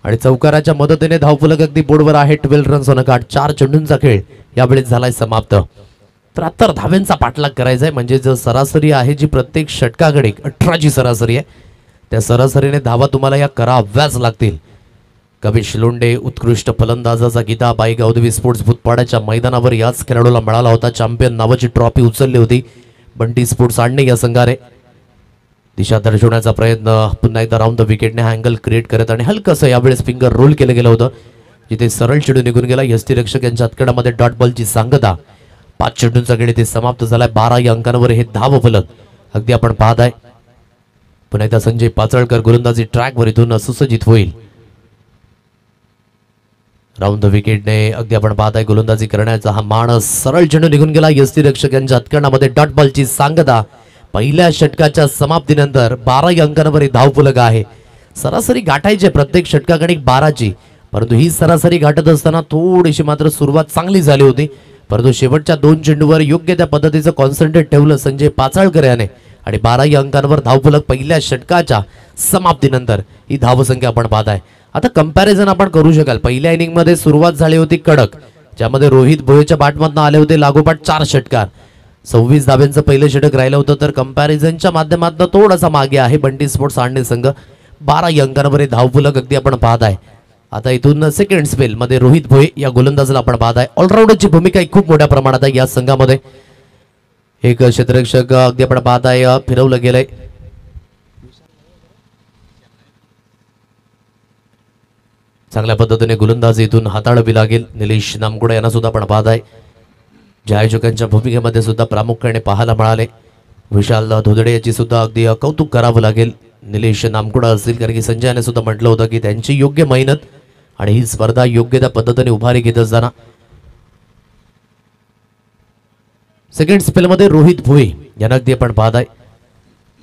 आणि चौकाराच्या मदतीने धावफलक अगदी बोर्डवर आहे। 12 रन्स ऑन कार्ड। 4 चेंडूंचा खेळ यावेळेस झालाय समाप्त। 73 धाव्यांचा पाठलाग करायचा आहे म्हणजे जर सरासरी आहे जी प्रत्येक षटकाकडे 18 ची सरासरी आहे त्या सरासरीने धावा तुम्हाला या कराव्याच लागतील। कवेश लोंडे उत्कृष्ट फलंदाजाचा गीता बाई गावदेवी स्पोर्ट्स भूतपाड्याच्या मैदानावर याच खेळाडूला मिळाला होता। चॅम्पियन नावाची ट्रॉफी उचलली होती बंटी स्पोर्ट्स आणणे या संघाने। दिशा दर्शवण्याचा प्रयत्न पुन्हा एकदा राऊंड द विकेटने हा अँगल क्रिएट करत आणि हलकसं यावेळेस फिंगर रोल केलं गेलं होतं जिथे सरळ चेंडू निघून गेला। यष्टीरक्षक यांच्या हातकडामध्ये डॉट बॉलची सांगता 5 चेंडूंचा खेळ इथे समाप्त झालाय. 12 या अंकांवर हे धावफलक अगदी आपण पाहत आहे. पुन्हा एकदा संजय पाचळकर गोलंदाजी ट्रॅकवर इथून सुसज्जित होईल. राऊंड द विकेटने अगदी आपण पाहत आहे गोलंदाजी करण्याचा हा माणस. सरळ चेंडू निघून गेला यष्टीरक्षक यांच्या हातकरणामध्ये. डॉट बॉलची सांगता पहिल्या षटकाच्या समाप्तीनंतर 12 या अंकांवर धावफलक आहे. सरासरी गाठायचे प्रत्येक षटकागणिक 12ची, परंतु ही सरासरी गाठत असताना थोडीशी मात्र सुरुवात चांगली झाली होती, परंतु शेवटच्या 2 चेंडूवर योग्य त्या पद्धतीचं कॉन्सन्ट्रेट ठेवलं संजय पाचाळकर याने आणि 12 या अंकांवर धावफलक पहिल्या षटकाच्या समाप्तीनंतर ही धावसंख्या आपण पाहत आहे. आता कंपॅरिझन आपण करू शकाल. पहिल्या इनिंग मध्ये सुरुवात झाली होती कडक, ज्यामध्ये रोहित भोयेच्या बॅटमधनं आले होते लागोपाठ 4 षटकार. 26 धाब्यांचं पहिलं षटक राहिलं होतं. तर कंपॅरिझनच्या माध्यमातून थोडासा मागे आहे बंटी स्पोर्ट्स आणणे संघ. 12 या अंकांवर धावफलक अगदी आपण पाहत आहे. आता इथून सेकंड स्पेल मध्ये रोहित भोये या गोलंदाजाला आपण पाहत आहे. ऑलराऊंडरची भूमिका खूप मोठ्या प्रमाणात आहे या संघामध्ये. एक क्षेत्ररक्षक अगदी आपण पाहत आहे फिरवलं गेलंय. चांगल्या पद्धतीने गोलंदाजी इथून हाताळावी लागेल. निलेश नामगुडे यांना सुद्धा आपण पाहत आहे. ज्या आयोजकांच्या भूमिकेमध्ये सुद्धा प्रामुख्याने पाहायला मिळाले. विशाल धोदडे याची सुद्धा अगदी कौतुक करावं लागेल. निलेश नामकुडा असतील, कारण की संजयाने सुद्धा म्हटलं होतं की त्यांची योग्य मेहनत आणि ही स्पर्धा योग्य त्या पद्धतीने उभारी घेत असताना सेकंड स्पेलमध्ये रोहित भोये यांना अगदी आपण पाहत आहे.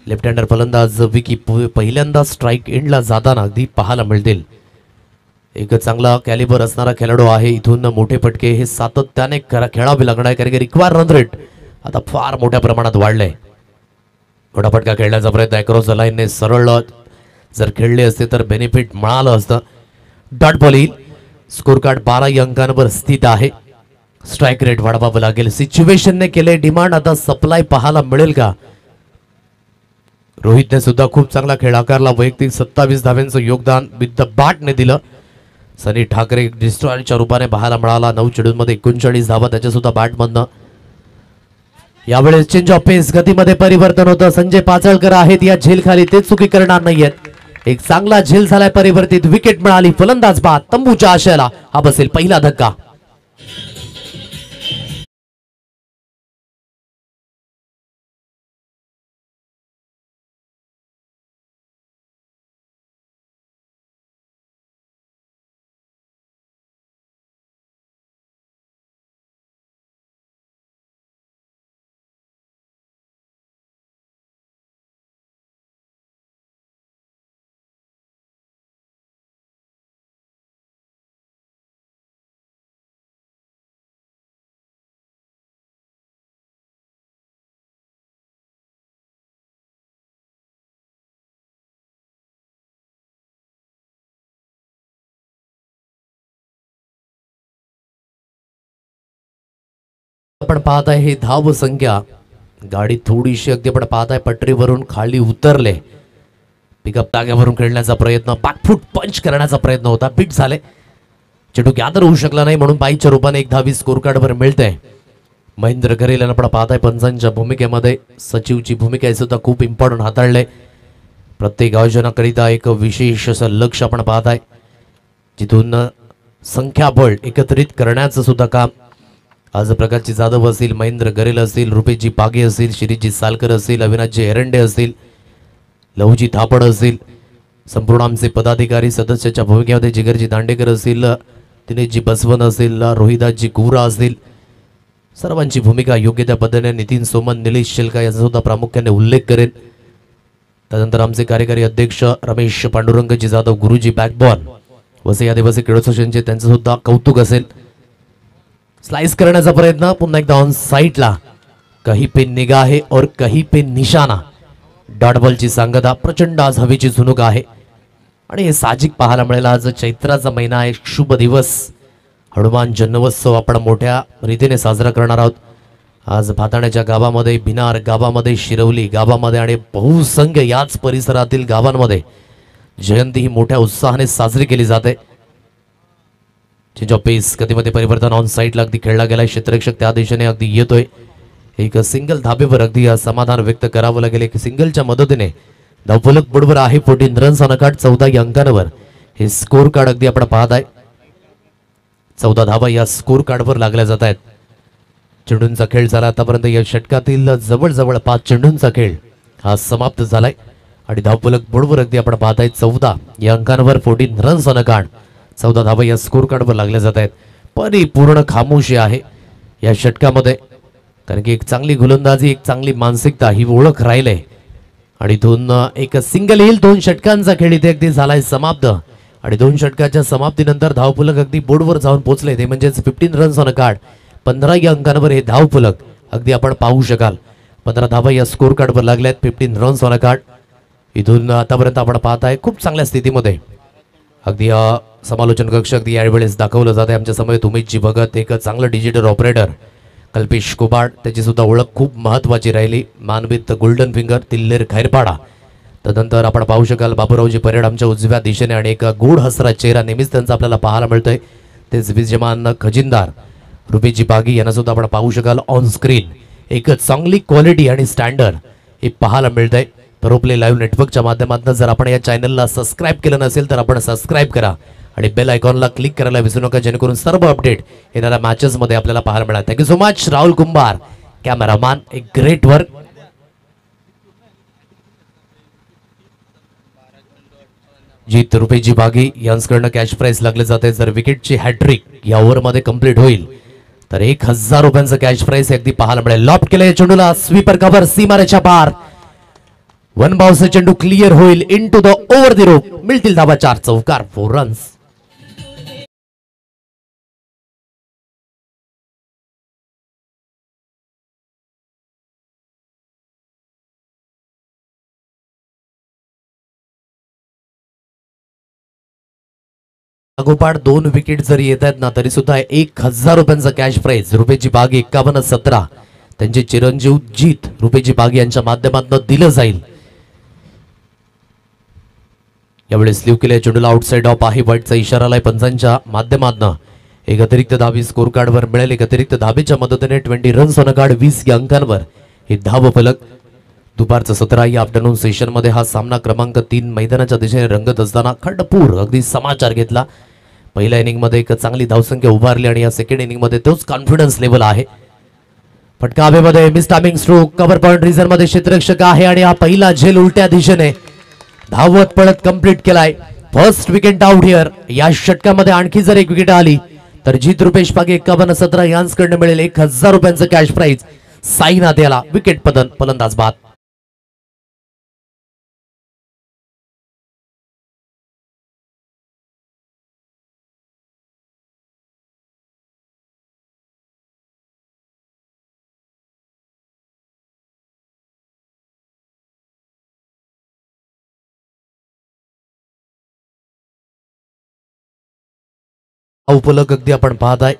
लेफ्ट हँडर फलंदाज विकी पहिल्यांदा स्ट्राईक एंडला जाताना अगदी पाहायला मिळतील. एक चांगला कॅलिबर असणारा खेळाडू आहे. इथून मोठे फटके हे सातत्याने खेळावे लागणार आहे, कारण की रिक्वायर रन रेट आता फार मोठ्या प्रमाणात वाढलंय. मोठा फटका खेळण्याचा प्रयत्न अक्रॉस द लाईनने सरळ जर खेळले असते तर बेनिफिट मिळालं असतं. डॉट बॉल येईल. स्कोर कार्ड 12 या अंकांवर स्थित आहे. स्ट्राईक रेट वाढवावं लागेल. सिच्युएशनने केले डिमांड, आता सप्लाय पाहायला मिळेल का? रोहितने सुद्धा खूप चांगला खेळ आकारला. वैयक्तिक 27 धाव्यांचं योगदान विथ द बॅटने दिलं. सनी ठाकरे डिस्ट्रॉयरच्या रूपाने पाहायला मिळाला. 9 चेंडूंमध्ये 39 धावा त्याच्या सुद्धा बॅटमधनं. यावेळेस चेंज ऑफ पेस, गतीमध्ये परिवर्तन होतं. संजय पाचळकर आहेत या झेल खाली, ते चुकी करणार नाहीयेत. एक चांगला झेल झालाय परिवर्तित. विकेट मिळाली. फलंदाज बाद. तंबूच्या आशयाला हा बसेल पहिला धक्का. आपण पाहत आहे ही धाव संख्या. गाडी थोडीशी अगदी आपण पाहत आहे पटरीवरून खाली उतरले. पिकअप टाग्यावरून खेळण्याचा प्रयत्न, बॅकफूट पंच करण्याचा प्रयत्न होता. बीट झाले. चेंडू गॅदर होऊ शकला नाही, म्हणून बाईच्या रूपाने एक धावी स्कोर कार्डवर मिळते. महेंद्र गरेल यांना आपण पाहत आहे पंचांच्या भूमिकेमध्ये. सचिवची भूमिका सुद्धा खूप इम्पॉर्टंट हाताळले. प्रत्येक आयोजनाकरिता एक विशेष असं लक्ष आपण पाहत आहे, जिथून संख्याबळ एकत्रित करण्याचं सुद्धा काम आज प्रकाशजी जाधव असतील, महेंद्र गरेल असतील, रुपेशजी पागे असतील, शिरीजी सालकर असतील, अविनाशजी एरंडे असतील, लहूजी थापड असतील, संपूर्ण आमचे पदाधिकारी सदस्याच्या भूमिकेमध्ये जिगरजी दांडेकर असतील, दिनेशजी बसवन असतील, रोहिदासजी गुरा असतील, सर्वांची भूमिका योग्य त्या पद्धतीने. नितीन सोमन, निलेश शेलका यांचा सुद्धा प्रामुख्याने उल्लेख करेन. त्यानंतर आमचे कार्यकारी अध्यक्ष रमेश पांडुरंगजी जाधव, गुरुजी बॅकबॉन, वसई आदिवासी क्रीडा असोसिएशनचे त्यांचं सुद्धा कौतुक असेल. स्लाइस करण्याचा प्रयत्न पुन्हा एकदा ऑन साइडला. कहीं पे निगाह है और कहीं पे निशाना. डॉट बॉलची सांगता. प्रचंड आज हवेची झुणूक आहे आणि हे साहजिक पाहायला मिळेल. आज चैत्राचा महिना आहे, शुभ दिवस. हनुमान जन्मोत्सव आपण मोठ्या रीतीने साजरा करणार आहोत. आज भाताण्याच्या गावामध्ये, भिनार गावामध्ये, शिरवली गावामध्ये आणि बहुसंख्य याच परिसरातील गावांमध्ये जयंती ही मोठ्या उत्साहाने साजरी केली जाते. चेंज ऑफ पेस, गतीमध्ये परिवर्तन. ऑन साइडला अगदी खेळला गेलाय. क्षेत्ररक्षक त्या दिशेने अगदी येतोय. एक सिंगल धाबेवर अगदी समाधान व्यक्त करावं लागेल. एक सिंगलच्या मदतीने धावफलक बोर्डवर आहे 14 रन्स ऑन अकाट. 14 या अंकांवर हे स्कोर कार्ड अगदी आपण पाहत आहे. 14 धावा या स्कोर कार्डवर लागल्या जात आहेत. चेंडूंचा खेळ झाला आतापर्यंत या षटकातील जवळजवळ 5 चेंडूंचा खेळ हा समाप्त झालाय आणि धावफलक बोर्डवर अगदी आपण पाहताय 14 या अंकांवर 14 रन्स ऑन अ कार्ड. 14 धावा या स्कोर कार्डवर लागल्या जात आहेत. परिपूर्ण खामोशी आहे या षटकामध्ये, कारण की एक चांगली गोलंदाजी, एक चांगली मानसिकता ही ओळख राहिले आणि इथून एक सिंगल हिल 2 षटकांचा खेळ इथे अगदी झालाय समाप्त आणि 2 षटकाच्या समाप्तीनंतर धावफलक अगदी बोर्डवर जाऊन पोहोचले ते म्हणजेच 15 रन्स ऑन अ कार्ड. 15 या अंकांवर हे धावफलक अगदी आपण पाहू शकाल. 15 धावा या स्कोर कार्डवर लागल्यात. 15 रन्स ऑन अ कार्ड. इथून आतापर्यंत आपण पाहताय खूप चांगल्या स्थितीमध्ये अगदी समालोचन कक्ष अगदी यावेळेस दाखवलं जाते. आमच्या समोर उमेशजी भगत, एक चांगलं डिजिटल ऑपरेटर कल्पेश कुबाड, त्याची सुद्धा ओळख खूप महत्वाची राहिली. मानवित गोल्डन फिंगर तिल्लेर खैरपाडा. तदनंतर आपण पाहू शकाल बाबूरावजी परेड आमच्या उजव्या दिशेने आणि एक गोड हसरा चेहरा नेहमीच त्यांचा आपल्याला पाहायला मिळतोय. तेच विद्यमान खजिनदार रुपेशजी बागी यांना सुद्धा आपण पाहू शकाल ऑन स्क्रीन. एक चांगली क्वालिटी आणि स्टँडर्ड हे पाहायला मिळतंय. प्रोप्ले लाईव्ह नेटवर्कच्या माध्यमातून जर आपण या चॅनलला सबस्क्राईब केलं नसेल तर आपण सबस्क्राईब करा आणि बेल आयकॉनला क्लिक करायला विसरू नका, जेणेकरून सर्व अपडेट येणाऱ्या मॅचेसमध्ये आपल्याला पाहायला मिळेल. थँक्यू सो मच राहुल कुंभार, कॅमेरामॅन, एक ग्रेट वर्क. जीत रुपेशजी बागी यांच्याकडनं कॅश प्राइस लागले जाते. जर विकेटची हॅट्रिक या ओव्हरमध्ये कंप्लीट होईल तर 1000 रुपयांचं कॅश प्राइस अगदी पाहायला मिळेल. लॉप केले चेंडूला, स्वीपर कव्हर सीमारेच्या पार. 1 बाउन्सचा चेंडू क्लिअर होईल into the over the rope. मिळतील धावा 4 चौकार 4 रन्स. लागोपाठ 2 विकेट जरी येत आहेत ना तरी सुद्धा 1000 रुपयांचा कॅश प्राइज रुपेशजी बागी 51-17 त्यांचे चिरंजीव जीत रुपेशजी बागी यांच्या माध्यमातून दिलं जाईल. यावेळी स्लीव केले चेंडूला आउटसाइड ऑफ आहे. वाईटचा इशारा आलाय पंचांच्या माध्यमातून. एक अतिरिक्त धाबी स्कोर कार्डवर मिळेल. एक अतिरिक्त धाबीच्या मदतीने 20 रन्स ऑन अ कार्ड 20 या अंकांवर हे धाव फलक. दुपारचं 17 या आफ्टरनून सेशन मध्ये हा सामना क्रमांक 3 मैदानाच्या दिशेने रंगत असताना खंडपूर अगदी समाचार घेतला. पहिल्या इनिंग मध्ये एक चांगली धावसंख्या उभारली आणि या सेकंड इनिंग मध्ये तोच कॉन्फिडन्स लेवल आहे. फटका हवेमध्ये miss timing stroke. Cover point reason मध्ये क्षेत्ररक्षक आहे आणि हा पहिला झेल उलट्या दिशेने धावत पळत कंप्लीट केलाय. First wicket out here. या षटकामध्ये आणखी जर एक विकेट आली तर जीत रुपेश बागे 51-17 यांच्याकडनं मिळेल 1000 रुपयांचं कॅश प्राइज. साईनाथ याला विकेट पतन, फलंदाज बाद. उपलक अगदी आपण पाहताय.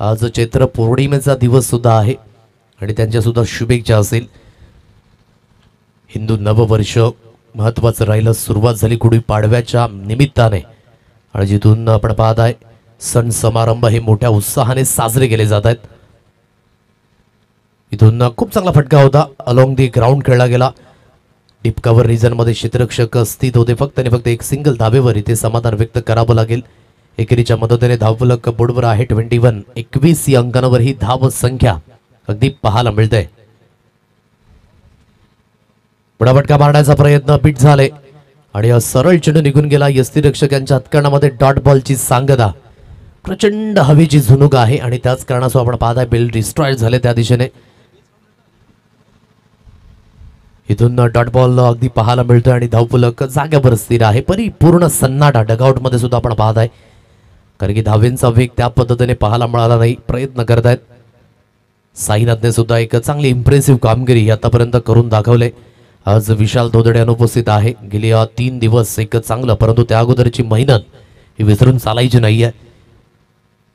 आज चैत्र पौर्णिमेचा दिवस सुद्धा आहे आणि त्यांच्या सुद्धा शुभेच्छा असेल. हिंदू नववर्ष महत्वाचं राहिलं. सुरुवात झाली गुढी पाडव्याच्या निमित्ताने आणि जिथून आपण पाहताय सण समारंभ हे मोठ्या उत्साहाने साजरे केले जात आहेत. इथून खूप चांगला फटका होता. अलॉंग दी ग्राउंड खेळला गेला. डीप कव्हर रिजन मध्ये क्षेत्ररक्षक स्थित होते. फक्त आणि फक्त एक सिंगल धाबेवर इथे समाधान व्यक्त करावं लागेल. एकेरीच्या मदतीने धावफलक बोर्डवर आहे 21. 21 या अंकांवर ही धाव संख्या अगदी पाहायला मिळते. फटका मारण्याचा प्रयत्न बीट झाले आणि सरळ चेंडू निघून गेला. यष्टीरक्षकांच्या हातकणामध्ये डॉट बॉलची सांगता. प्रचंड हवेची झुणूक आहे आणि त्याच कारणासह आपण पाहताय बेल डिस्ट्रॉय झाले त्या दिशेने. इथून डॉट बॉल अगदी पाहायला मिळतोय आणि धावफलक जागेवर स्थिर आहे. परिपूर्ण सन्नाटा डगआउट मध्ये सुद्धा आपण पाहताय, कारण की धावेंचा वेग त्या पद्धतीने पाहायला मिळाला नाही. प्रयत्न करतायत. साईनाथने सुद्धा एक चांगली इम्प्रेसिव्ह कामगिरी आतापर्यंत करून दाखवले. आज विशाल धोदडे अनुपस्थित आहे. गेली 3 दिवस एक चांगलं, परंतु त्या अगोदरची मेहनत ही विसरून चालायची नाहीये.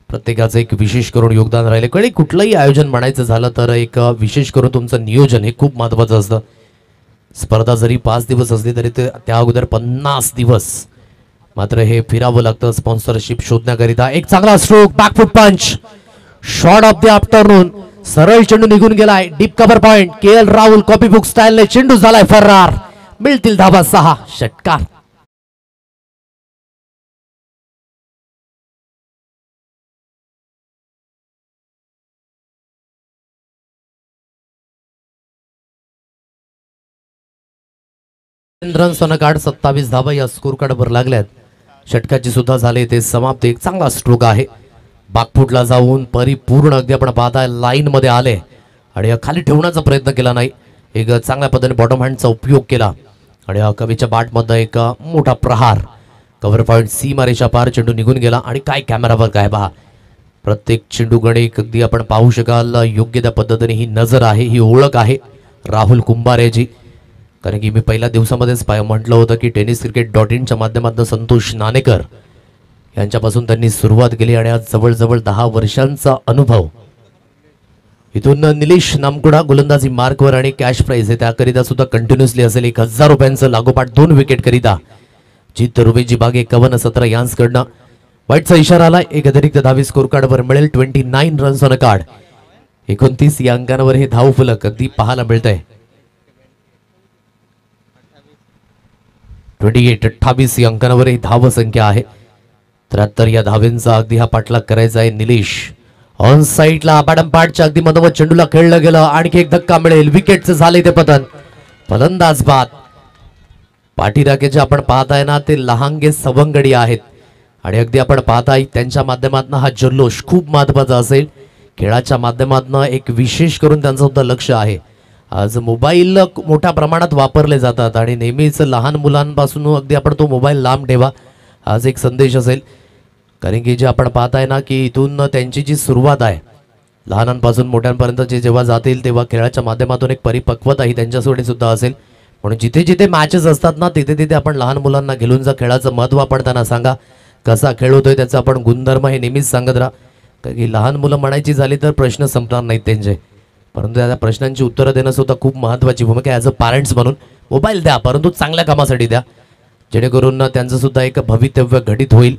प्रत्येकाचं एक विशेष करून योगदान राहिले. कधी कुठलंही आयोजन म्हणायचं झालं तर एक विशेष करून तुमचं नियोजन हे खूप महत्वाचं असतं. स्पर्धा जरी 5 दिवस असली तरी त्या अगोदर 50 दिवस मात्र हे फिरावं लागतं स्पॉन्सरशिप शोधण्याकरिता. एक चांगला स्ट्रोक, बॅकफुट पंच, शॉट ऑफ द आफ्टरनून. सरळ चेंडू निघून गेलाय. Deep cover point. KL Rahul copy book स्टाईलने चेंडू झालाय फरार. मिळतील धावा 6 षटकार. रन्स ऑन कार्ड 27 धावा या स्कोर कार्डवर लागल्यात. षटकाची सुद्धा झाले ते समाप्त. एक चांगला स्ट्रोक आहे. बागफुटला जाऊन परिपूर्ण अगदी आपण पाहताय लाईन मध्ये आले आणि खाली ठेवण्याचा प्रयत्न केला नाही. एक चांगल्या पद्धतीने बॉटम हँडचा उपयोग केला आणि कवीच्या बॅटमध्ये एक मोठा प्रहार. कव्हर पॉईंट सीमारेषा पार चेंडू निघून गेला आणि काय कॅमेरावर काय पहा. प्रत्येक चेंडू गणिक अगदी आपण पाहू शकाल. योग्य त्या पद्धतीने ही नजर आहे, ही ओळख आहे राहुल कुंभारेची. कारण की मी पहिल्या दिवसामध्येच म्हटलं होतं की tenniscricket.in माध्यमातून संतोष नाणेकर यांच्यापासून त्यांनी सुरुवात केली आणि आज जवळजवळ 10 वर्षांचा अनुभव. इथून निलेश नामकुडा गोलंदाजी मार्कवर आणि कॅश प्राइज आहे त्याकरिता सुद्धा कंटिन्युअसली असेल 1000 रुपयांचं लागोपाठ 2 विकेट करिता. जीत रुबेजी बागे 51-17 यांसकडनं. वाईटचा इशारा आला. एक अतिरिक्त धावी स्कोर कार्डवर मिळेल. 29 रन्स ऑन कार्ड. 29 या अंकांवर हे धाव फलक अगदी पाहायला मिळतंय. 28 या अंकांवर ही धाव संख्या आहे. 73 या धावेंचा अगदी हा पाठलाग करायचा आहे. निलेश ऑन साईडला पाडंपाडच्या अगदी मधोमध चेंडूला खेळलं गेलं. आणखी एक धक्का मिळेल. विकेटचं झाले ते पतन. फलंदाज बाद. पाठीराखे जे आपण पाहताय ना ते लहानगे सवंगडी आहेत आणि अगदी आपण पाहताय त्यांच्या माध्यमातून हा जल्लोष खूप महत्वाचा असेल. खेळाच्या माध्यमातून एक विशेष करून त्यांचं सुद्धा लक्ष आहे. आज मोबाईल मोठ्या प्रमाणात वापरले जातात आणि नेहमीच लहान मुलांपासून अगदी आपण तो मोबाईल लांब ठेवा आज एक संदेश असेल. कारण की जे आपण पाहताय ना की इथून त्यांची जी सुरुवात आहे लहानांपासून मोठ्यांपर्यंत जे जेव्हा जातील तेव्हा खेळाच्या माध्यमातून एक परिपक्वता ही त्यांच्यासाठी सुद्धा असेल. म्हणून जिथे जिथे मॅचेस असतात ना तिथे तिथे आपण लहान मुलांना घेऊन जा. खेळाचं महत्त्व आपण त्यांना सांगा. कसा खेळ होतोय त्याचा आपण गुणधर्म हे नेहमीच सांगत राहा. कारण की लहान मुलं म्हणायची झाली तर प्रश्न संपणार नाहीत त्यांचे. परंतु त्या प्रश्नांची उत्तरं देणं सुद्धा खूप महत्त्वाची भूमिका ॲज अ पॅरेंट्स म्हणून. मोबाईल द्या परंतु चांगल्या कामासाठी द्या जेणेकरून त्यांचं सुद्धा एक भवितव्य घटित होईल.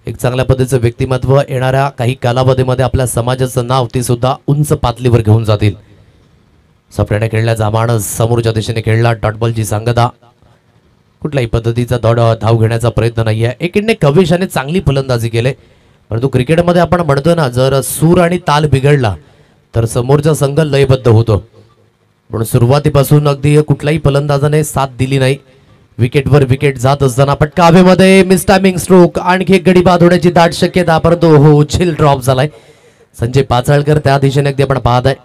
एक चांगल्या पद्धतीचं व्यक्तिमत्व येणाऱ्या काही कालावधीमध्ये आपल्या समाजाचं नाव ते सुद्धा उंच पातळीवर घेऊन जातील. सप्रेने खेळल्याचा माणस समोरच्या दिशेने खेळला. डॉटबॉलची सांगता. कुठल्याही पद्धतीचा धाव घेण्याचा प्रयत्न नाही आहे. एकीने कविशाने चांगली फलंदाजी केले. परंतु क्रिकेटमध्ये आपण म्हणतो ना जर सूर आणि ताल बिघडला तर समोरचा संघ लयबद्ध होतो. म्हणून सुरुवातीपासून अगदी कुठल्याही फलंदाजाने साथ दिली नाही. विकेटवर विकेट जात असताना पटका हवेमध्ये मिसटायमिंग स्ट्रोक. आणखी एक गडी बाद होण्याची दाट शक्यता. परंतु हो झिल ड्रॉप झालाय. संजय पाचाळकर त्या दिशेने अगदी आपण पाहत आहे.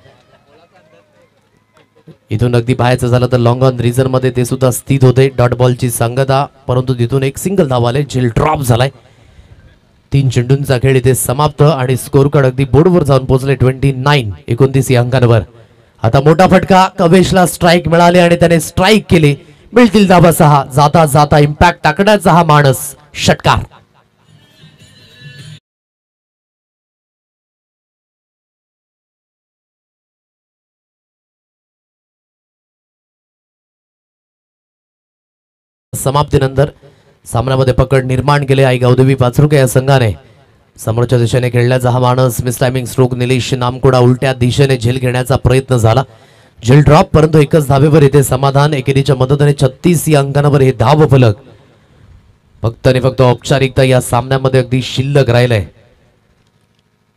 इथून अगदी बाहेरचं झालं तर लॉंग ऑन रिझन मध्ये ते सुद्धा स्थित होते. डॉट बॉलची सांगता. परंतु तिथून एक सिंगल धाव आले. झिल ड्रॉप झालाय. 3 चेंडूंचा खेळ इथे समाप्त आणि स्कोर कार्ड अगदी बोर्डवर जाऊन पोहोचले 29 या अंकांवर. आता मोठा फटका. कवेशला स्ट्राईक मिळाले आणि त्याने स्ट्राईक केली. मिळतील धावा 6. जाता जाता इम्पॅक्ट टाकण्याचा हा माणस. षटकार. समाप्तीनंतर सामन्यामध्ये पकड निर्माण केले आई गावदेवी पाचरुके या संघाने. समोरच्या दिशेने खेळण्याचा हा माणस मिसटायमिंग स्ट्रोक. निलेश नामकुडा उलट्या दिशेने झेल घेण्याचा प्रयत्न झाला. झेल ड्रॉप परंतु एकच धावेवर इथे समाधान. एकेरीच्या मदतीने 36 या अंकांवर हे धाव फलक. फक्त आणि फक्त औपचारिकता या सामन्यामध्ये अगदी शिल्लक राहिलंय.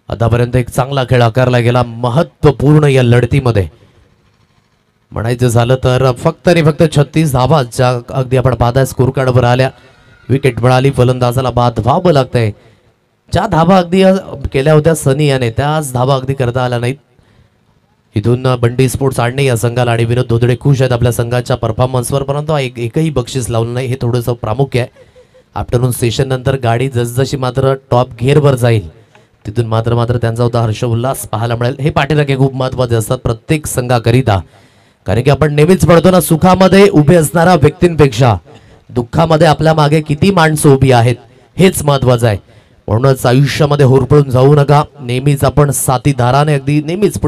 आतापर्यंत एक चांगला खेळ आकारला गेला. महत्वपूर्ण या लढतीमध्ये म्हणायचं झालं तर फक्त आणि फक्त 36 धावा ज्या अगदी आपण पाहताय स्कोर कार्डवर आल्या. विकेट मिळाली. फलंदाजाला बाद व्हावं लागतंय. ज्या धावा अगदी केल्या होत्या सनी याने त्याच धावा अगदी करता आल्या नाहीत. इथून बंडी स्पोर्ट्स आणणे या संघाला आणि विनोद धोदडे खुश आहेत आपल्या संघाच्या परफॉर्मन्सवर. परंतु एकही बक्षीस लावलं नाही हे थोडंसं प्रामुख्य आहे. आफ्टरनून सेशन नंतर गाडी जसजशी मात्र टॉप गिअरवर जाईल तिथून मात्र त्यांचा होता हर्ष उल्हास पाहायला मिळेल. हे पाठीराखे खूप महत्त्वाचे असतात प्रत्येक संघाकरिता. कारण की आपण नेहमीच म्हणतो ना सुखामध्ये उभे असणाऱ्या व्यक्तींपेक्षा दुःखामध्ये आपल्या मागे किती माणसं उभी आहेत हेच महत्त्वाचं आहे. म्हणूनच आयुष्यामध्ये होरपळून जाऊ नका. नेहमीच आपण साथीदाराने अगदी नेहमीच